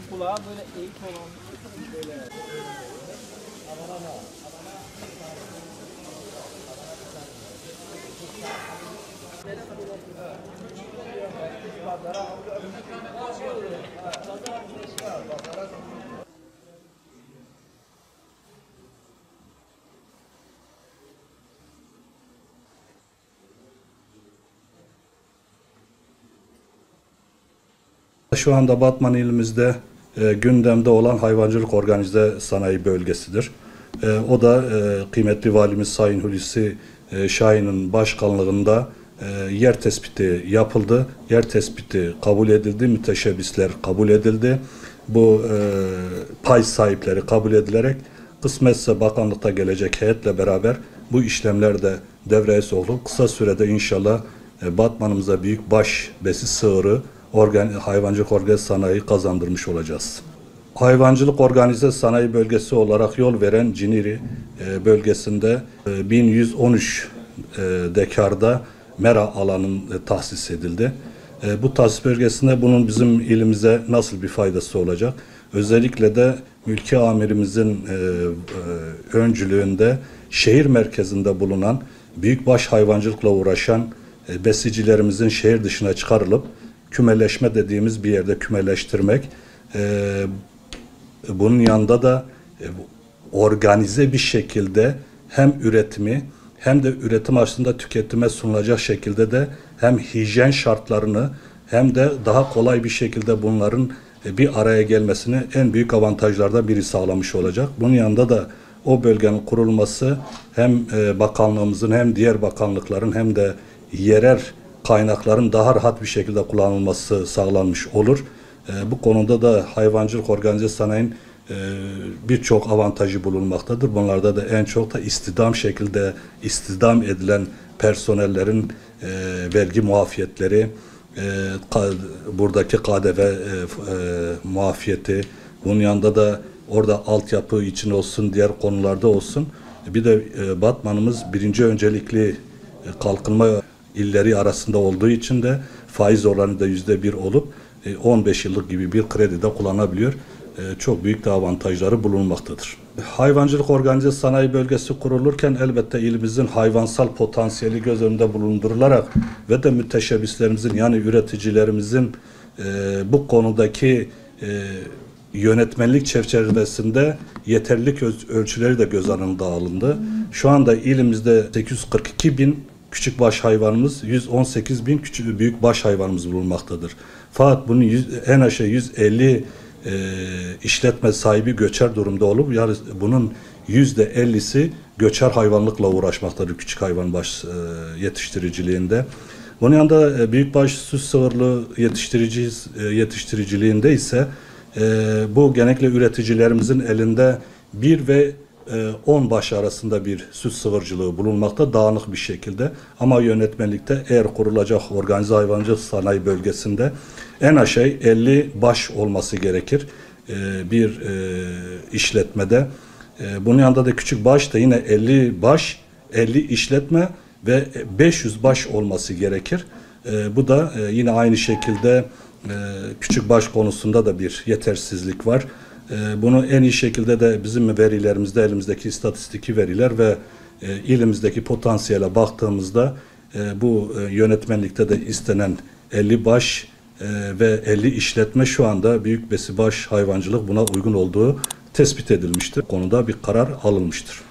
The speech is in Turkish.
Kulağa böyle eğik olan böyle. Şu anda Batman ilimizde gündemde olan hayvancılık organize sanayi bölgesidir. O da kıymetli valimiz Sayın Hulusi Şahin'in başkanlığında yer tespiti yapıldı. Yer tespiti kabul edildi, müteşebbisler kabul edildi. Bu pay sahipleri kabul edilerek kısmetse bakanlıkta gelecek heyetle beraber bu işlemler de devreye sokulur. Kısa sürede inşallah Batman'ımıza büyük baş besi sığırı hayvancılık organize sanayi kazandırmış olacağız. Hayvancılık organize sanayi bölgesi olarak yol veren Ciniri bölgesinde 1113 dekarda mera alanın tahsis edildi. Bu tahsis bölgesinde bunun bizim ilimize nasıl bir faydası olacak? Özellikle de mülki amirimizin öncülüğünde şehir merkezinde bulunan büyükbaş hayvancılıkla uğraşan besicilerimizin şehir dışına çıkarılıp kümeleşme dediğimiz bir yerde kümeleştirmek. Bunun yanında da organize bir şekilde hem üretimi hem de üretim aslında tüketime sunulacak şekilde de hem hijyen şartlarını hem de daha kolay bir şekilde bunların bir araya gelmesini en büyük avantajlardan biri sağlamış olacak. Bunun yanında da o bölgenin kurulması hem bakanlığımızın hem diğer bakanlıkların hem de yerel kaynakların daha rahat bir şekilde kullanılması sağlanmış olur. Bu konuda da hayvancılık organize sanayinin birçok avantajı bulunmaktadır. Bunlarda da en çok da istihdam edilen personellerin vergi muafiyetleri, buradaki KDV muafiyeti, bunun yanında da orada altyapı için olsun, diğer konularda olsun. Bir de Batman'ımız birinci öncelikli kalkınma illeri arasında olduğu için de faiz oranı da %1 olup 15 yıllık gibi bir kredi de kullanabiliyor. Çok büyük de avantajları bulunmaktadır. Hayvancılık organize sanayi bölgesi kurulurken elbette ilimizin hayvansal potansiyeli göz önünde bulundurularak ve de müteşebbislerimizin yani üreticilerimizin bu konudaki yönetmenlik çerçevesinde yeterlilik ölçüleri de göz önünde alındı. Şu anda ilimizde 842 bin küçükbaş hayvanımız, 118 bin büyükbaş hayvanımız bulunmaktadır. Fakat bunun en aşağı 150 işletme sahibi göçer durumda olup yani bunun %50'si göçer hayvanlıkla uğraşmaktadır küçük hayvan yetiştiriciliğinde. Bunun yanında büyükbaş süs sığırlı yetiştiriciliğinde ise bu genellikle üreticilerimizin elinde 1 ve 10 baş arasında bir süt sıvırcılığı bulunmakta dağınık bir şekilde. Ama yönetmelikte eğer kurulacak organize hayvancılık sanayi bölgesinde en aşağı 50 baş olması gerekir bir işletmede. Bunun yanında da küçük baş da yine 50 baş, 50 işletme ve 500 baş olması gerekir. Bu da yine aynı şekilde küçük baş konusunda da bir yetersizlik var. Bunu en iyi şekilde de bizim verilerimizde, elimizdeki istatistiki veriler ve ilimizdeki potansiyele baktığımızda bu yönetmenlikte de istenen 50 baş ve 50 işletme şu anda büyük besibaş hayvancılık buna uygun olduğu tespit edilmiştir. Konuda bir karar alınmıştır.